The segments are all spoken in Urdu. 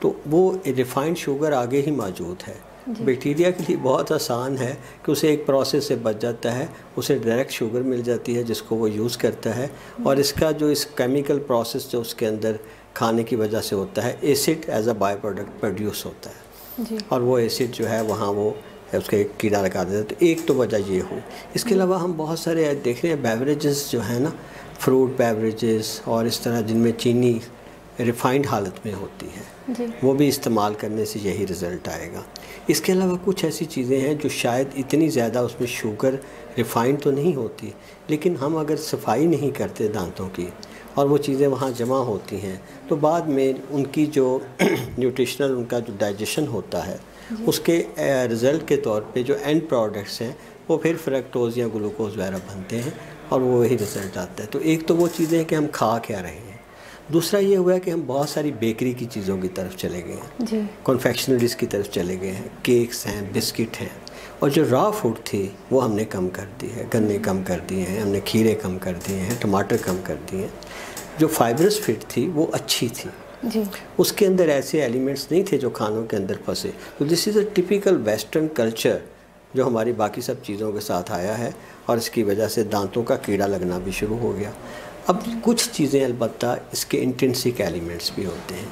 تو وہ ریفائنڈ شوگر آگے ہی موجود ہے. بیکٹیریا کے لیے بہت آسان ہے کہ اسے ایک پروسیس سے بچ جاتا ہے, اسے ڈائریکٹ شوگر مل جاتی ہے جس کو وہ یوز کرتا ہے, اور اس کا جو اس کیمیکل پروسیس جو اس کے اندر کھانے کی وجہ سے ہوتا ہے, acid as a by product produce ہوتا ہے, اور وہ ایسڈ جو ہے وہاں وہ اس کے کیڑا لگا دیتا ہے. تو ایک تو وجہ یہ ہوئی. اس کے علاوہ ہم بہت سارے دیکھ رہے ہیں بیوریجز جو ہیں نا, فروٹ بیوریجز اور اس طرح جن میں چینی ریفائنڈ حالت میں ہوتی ہے, وہ بھی استعمال کرنے سے یہی رزلٹ آئے گا. اس کے علاوہ کچھ ایسی چیزیں ہیں جو شاید اتنی زیادہ اس میں شوگر ریفائنڈ تو نہیں ہوتی, لیکن ہم اگر صفائی نہیں کرتے دانتوں کی اور وہ چیزیں وہاں جمع ہوتی ہیں تو بعد میں ان کی جو نیوٹریشنل ان کا جو ڈائجیشن ہوتا ہے اس کے رزلٹ کے طور پہ جو اینڈ پروڈکٹس ہیں وہ پھر فریکٹوز یا گلوکوز وغیرہ بنتے ہیں اور وہ وہی رزلٹ آتا ہے. تو ایک تو وہ چیزیں ہیں کہ ہم کھا کیا رہے ہیں. دوسرا یہ ہوا ہے کہ ہم بہت ساری بیکری کی چیزوں کی طرف چلے گئے ہیں, کنفیکشنریز کی طرف چلے گئے ہیں, کیکس ہیں, بسکٹ ہیں, اور جو را فوڈ تھی وہ ہم نے کم کر دی ہے. گنے کم کر دیے ہیں ہم نے, کھیرے کم کر دیے ہیں, ٹماٹر کم کر دیے ہیں. جو فائبرس فٹ تھی وہ اچھی تھی, اس کے اندر ایسے ایلیمنٹس نہیں تھے جو کھانوں کے اندر پھنسے. تو دس از اے ٹپیکل ویسٹرن کلچر جو ہماری باقی سب چیزوں کے ساتھ آیا ہے, اور اس کی وجہ سے دانتوں کا کیڑا لگنا بھی شروع ہو گیا. اب کچھ چیزیں البتہ اس کے انٹرنسک ایلیمنٹس بھی ہوتے ہیں.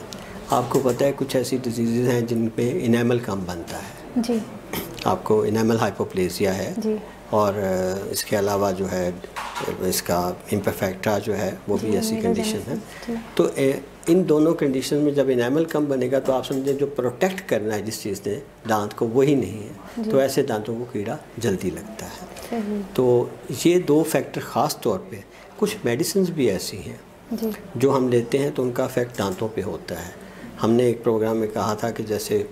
آپ کو پتہ ہے کچھ ایسی ڈیزیزز ہیں جن پہ انیمل کم بنتا ہے. آپ کو انیمل ہائپوپلیزیا ہے, اور اس کے علاوہ جو ہے اس کا امپرفیکٹا جو ہے وہ بھی ایسی کنڈیشن ہے. تو ان دونوں کنڈیشن میں جب انیمل کم بنے گا تو آپ سمجھیں جو پروٹیکٹ کرنا ہے جس چیز نے دانت کو وہی نہیں ہے, تو ایسے دانتوں کو کیڑا جلدی لگتا ہے. تو یہ دو فیکٹر خاص طور پہ. کچھ میڈیسنز بھی ایسی ہیں جو ہم لیتے ہیں تو ان کا افیکٹ دانتوں پہ ہوتا ہے. ہم نے ایک پروگرام میں کہا تھا کہ جیسے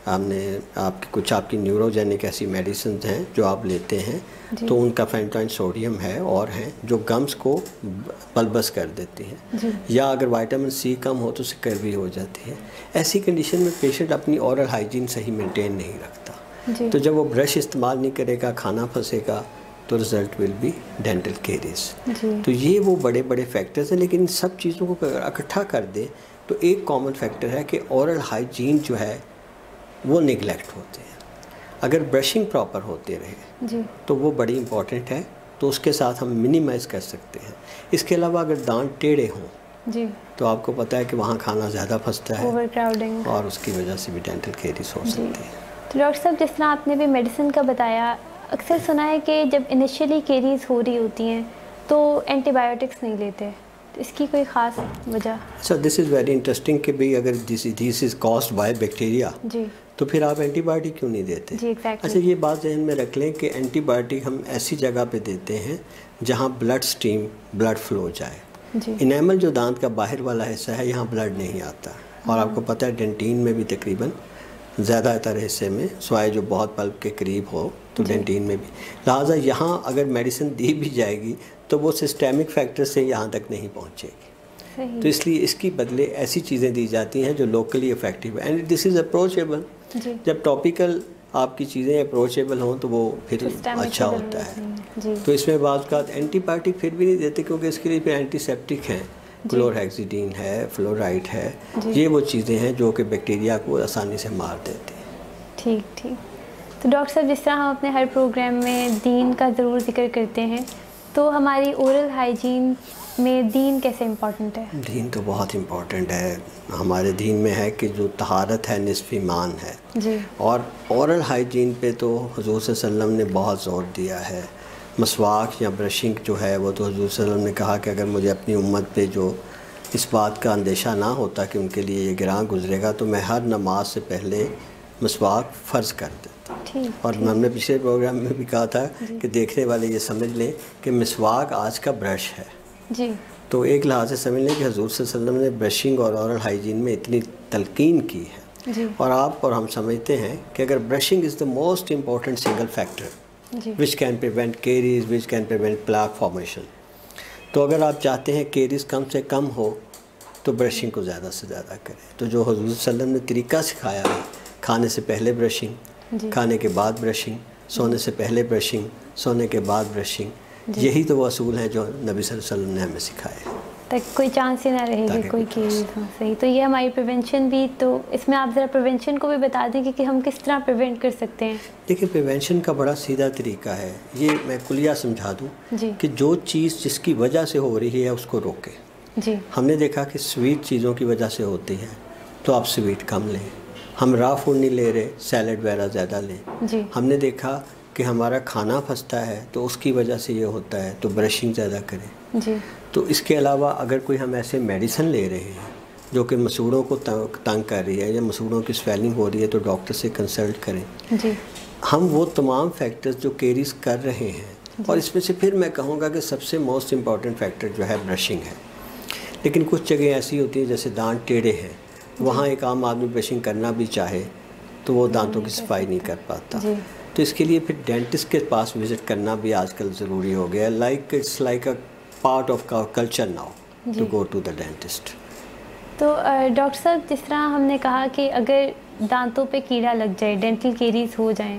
ہم نے کچھ آپ کی نیوروجینک ایسی میڈیسنز ہیں جو آپ لیتے ہیں تو ان کا فینٹائن سوڈیم ہے اور ہیں جو گمز کو بلبس کر دیتی ہیں, یا اگر وائٹامن سی کم ہو تو سکروی ہو جاتی ہے. ایسی کنڈیشن میں پیشنٹ اپنی اورل ہائیجین صحیح مینٹین نہیں رکھتا, تو جب وہ برش استعمال نہیں کرے گا, کھانا پھنسے گا, تو result will be dental caries. تو یہ وہ بڑے بڑے فیکٹرز ہیں, لیکن ان سب چیزوں کو اگر اکٹھا کر دیں تو ایک کامن فیکٹر ہے کہ اورل ہائیجین جو ہے وہ نگلیکٹ ہوتے ہیں. اگر برشنگ پراپر ہوتے رہے تو وہ بڑی امپورٹنٹ ہے, تو اس کے ساتھ ہم منیمائز کر سکتے ہیں. اس کے علاوہ اگر دانت ٹیڑھے ہوں تو آپ کو پتہ ہے کہ وہاں کھانا زیادہ پھنستا ہے, اوور کراؤڈنگ, اور اس کی وجہ سے بھی ڈینٹل کیریز ہو سکتی ہے. تو ڈاکٹر صاحب جس طرح آپ نے بھی میڈیسن کا بتایا, اکثر سنا ہے کہ جب انیشیلی کیریز ہو رہی ہوتی ہیں تو اینٹی بایوٹکس نہیں لیتے, تو اس کی کوئی خاص وجہ؟ اچھا, دس از ویری انٹرسٹنگ کہ بھئی اگر دس از کازڈ بائی بیکٹیریا تو پھر آپ اینٹی بایوٹک کیوں نہیں دیتے؟ اچھا, یہ بات ذہن میں رکھ لیں کہ اینٹی بایوٹک ہم ایسی جگہ پہ دیتے ہیں جہاں بلڈ سٹریم, بلڈ فلو جائے. انیمل جو دانت کا باہر والا حصہ ہے یہاں بلڈ نہیں آتا, اور آپ کو پتہ ہے ڈینٹین میں بھی تقریباً زیادہ تر حصے میں سوائے جو بہت پلپ کے قریب ہو تو ڈینٹین میں بھی. لہٰذا یہاں اگر میڈیسن دی بھی جائے گی تو وہ سسٹیمک فیکٹر سے یہاں تک نہیں پہنچے گی, تو اس لیے اس کی بدلے ایسی چیزیں دی جاتی ہیں جو لوکلی افیکٹیو ہے. And this is approachable. جب ٹاپیکل آپ کی چیزیں اپروچیبل ہوں تو وہ پھر اچھا ہوتا ہے. تو اس میں بعض اوقات اینٹی بایوٹک پھر بھی نہیں دیتے کیونکہ اس کے لیے پھر اینٹی سیپٹک ہیں, کلورہیکسیڈین ہے, فلورائڈ ہے, یہ وہ چیزیں ہیں جو کہ بیکٹیریا کو آسانی سے مار دیتی ہیں. ٹھیک. تو ڈاکٹر صاحب جس طرح ہم اپنے ہر پروگرام میں دین کا ضرور ذکر کرتے ہیں, تو ہماری اورل ہائیجین میں دین کیسے امپورٹنٹ ہے؟ دین تو بہت امپورٹنٹ ہے. ہمارے دین میں ہے کہ جو طہارت ہے نصف ایمان ہے, اور اورل ہائیجین پہ تو حضور صلی اللہ علیہ وسلم نے بہت زور دیا ہے. مسواک یا برشنگ جو ہے وہ تو حضور صلی اللہ علیہ وسلم نے کہا کہ اگر مجھے اپنی امت پہ جو اس بات کا اندیشہ نہ ہوتا کہ ان کے لیے یہ گراں گزرے گا تو میں ہر نماز سے پہلے مسواک فرض کر دیتا. اور ہم نے پچھلے پروگرام میں بھی کہا تھا کہ دیکھنے والے یہ سمجھ لیں کہ مسواک آج کا برش ہے. تو ایک لحاظ سے سمجھ لیں کہ حضور صلی اللہ علیہ وسلم نے برشنگ اور اورل ہائیجین میں اتنی تلقین کی ہے. اور آپ اور ہم سمجھتے ہیں کہ اگر brushing is the most important single factor which can prevent carries, which can prevent پلاک formation, تو اگر آپ چاہتے ہیں کیریز کم سے کم ہو تو برشنگ کو زیادہ سے زیادہ کریں. تو جو حضور صلی اللہ علیہ وسلم نے طریقہ سکھایا ہے, کھانے سے پہلے برشنگ, کھانے کے بعد برشنگ, سونے سے پہلے برشنگ, سونے کے بعد برشنگ, یہی تو وہ اصول ہیں جو نبی صلی اللہ علیہ وسلم نے ہمیں سکھائے. تک کوئی چانس ہی نہ رہے گی کوئی کیریز ہو. صحیح. تو یہ ہماری پریونشن بھی، تو اس میں آپ ذرا پریونشن کو بھی بتا دیں کہ ہم کس طرح پریونٹ کر سکتے ہیں. دیکھیں پریونشن کا بڑا سیدھا طریقہ ہے، یہ میں کلیہ سمجھا دوں جی. کہ جو چیز جس کی وجہ سے ہو رہی ہے اس کو روکیں. جی. ہم نے دیکھا کہ سویٹ چیزوں کی وجہ سے ہوتی ہے تو آپ سویٹ کم لیں. ہم را فوڈ نہیں لے رہے، سیلڈ وغیرہ زیادہ لیں. جی. ہم نے دیکھا کہ ہمارا کھانا پھنستا ہے تو اس کی وجہ سے یہ ہوتا ہے تو برشنگ زیادہ کریں. جی. تو اس کے علاوہ اگر کوئی ہم ایسے میڈیسن لے رہے ہیں جو کہ مسوڑوں کو تنگ کر رہی ہے یا مسوڑوں کی سویلنگ ہو رہی ہے تو ڈاکٹر سے کنسلٹ کریں. جی. ہم وہ تمام فیکٹرز جو کیریز کر رہے ہیں، اور اس میں سے پھر میں کہوں گا کہ سب سے موسٹ امپورٹنٹ فیکٹر جو ہے برشنگ ہے. لیکن کچھ جگہیں ایسی ہوتی ہیں جیسے دانت ٹیڑھے ہیں، وہاں ایک عام آدمی برشنگ کرنا بھی چاہے تو وہ دانتوں کی صفائی نہیں کر پاتا. تو اس کے لیے پھر ڈینٹسٹ کے پاس وزٹ کرنا بھی آج کل ضروری ہو گیا ہے. It's like a part of culture now to go to the dentist. تو ڈاکٹر صاحب، جس طرح ہم نے کہا کہ اگر دانتوں پہ کیڑا لگ جائے، ڈینٹل کیریز ہو جائیں،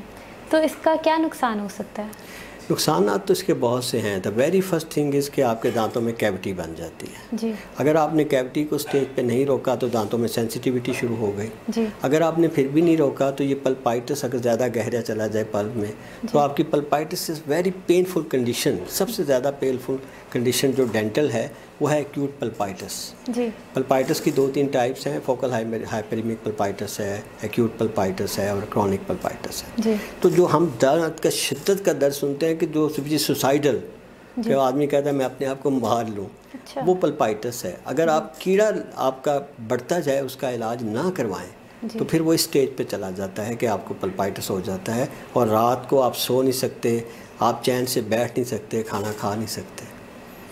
تو اس کا کیا نقصان ہو سکتا ہے؟ نقصانات تو اس کے بہت سے ہیں. The very first thing is کہ آپ کے دانتوں میں کیوٹی بن جاتی ہے. جی. اگر آپ نے کیوٹی کو اسٹیج پہ نہیں روکا تو دانتوں میں سینسٹیوٹی شروع ہو گئی. جی. اگر آپ نے پھر بھی نہیں روکا تو یہ پلپائٹس اگر زیادہ گہرا چلا جائے پلپ میں تو آپ کی پلپائٹس از ویری پینفل کنڈیشن. سب سے زیادہ پینفل کنڈیشن جو ڈینٹل ہے وہ ہے ایکیوٹ پلپائٹس. جی. پلپائٹس کی 2-3 ٹائپس ہیں. فوکل ہائپریمک پلپائٹس ہے، ایکیوٹ پلپائٹس ہے اور کرونک پلپائٹس ہے. جی. تو جو ہم درد کا شدت کا درد سنتے ہیں کہ جو سوسائڈل کہ آدمی کہتا ہے میں اپنے آپ کو مار لوں، وہ پلپائٹس ہے. اگر آپ کیڑا آپ کا بڑھتا جائے اس کا علاج نہ کروائیں تو پھر وہ اسٹیج پہ چلا جاتا ہے کہ آپ کو پلپائٹس ہو جاتا ہے اور رات کو آپ سو نہیں سکتے، آپ چین سے بیٹھ نہیں سکتے، کھانا کھا نہیں سکتے.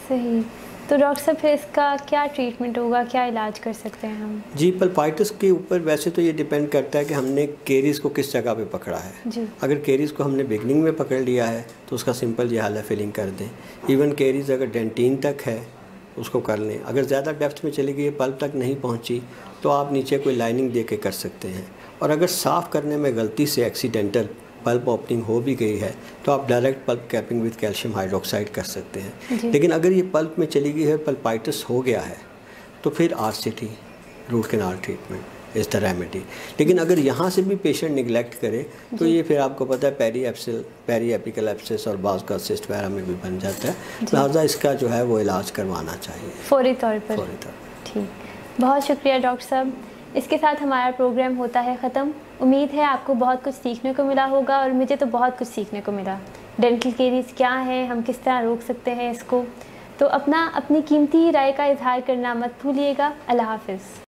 صحیح. تو ڈاکٹر صاحب پھر اس کا کیا ٹریٹمنٹ ہوگا، کیا علاج کر سکتے ہیں ہم؟ جی، پلپائٹس کے اوپر ویسے تو یہ ڈیپینڈ کرتا ہے کہ ہم نے کیریز کو کس جگہ پہ پکڑا ہے. جی. اگر کیریز کو ہم نے بگننگ میں پکڑ لیا ہے تو اس کا سمپل یہ حل ہے فلنگ کر دیں. ایون کیریز اگر ڈینٹین تک ہے اس کو کر لیں. اگر زیادہ ڈیپتھ میں چلی گئی، پلپ تک نہیں پہنچی تو آپ نیچے کوئی لائننگ دے کے کر سکتے ہیں. اور اگر صاف کرنے میں غلطی سے ایکسیڈنٹل پلپ اوپننگ ہو بھی گئی ہے تو آپ direct pulp keeping with calcium hydroxide کر سکتے ہیں. لیکن اگر یہ پلپ میں چلی گئی ہے، پلپائٹس ہو گیا ہے، تو پھر RCT root canal treatment is the remedy. لیکن اگر یہاں سے بھی پیشنٹ نگلیکٹ کرے تو یہ پھر آپ کو پتہ ہے پیری ایپیکل ایپسس اور بعض کا سسٹ وغیرہ میں بھی بن جاتا ہے. لہٰذا اس کا جو ہے وہ علاج کروانا چاہیے فوری طور پر. ٹھیک. بہت شکریہ ڈاکٹر صاحب. اس کے ساتھ ہمارا پروگرام ہوتا ہے ختم. امید ہے آپ کو بہت کچھ سیکھنے کو ملا ہوگا اور مجھے تو بہت کچھ سیکھنے کو ملا. ڈینٹل کیریز کیا ہے، ہم کس طرح روک سکتے ہیں اس کو. تو اپنی قیمتی رائے کا اظہار کرنا مت بھولیے گا. اللہ حافظ.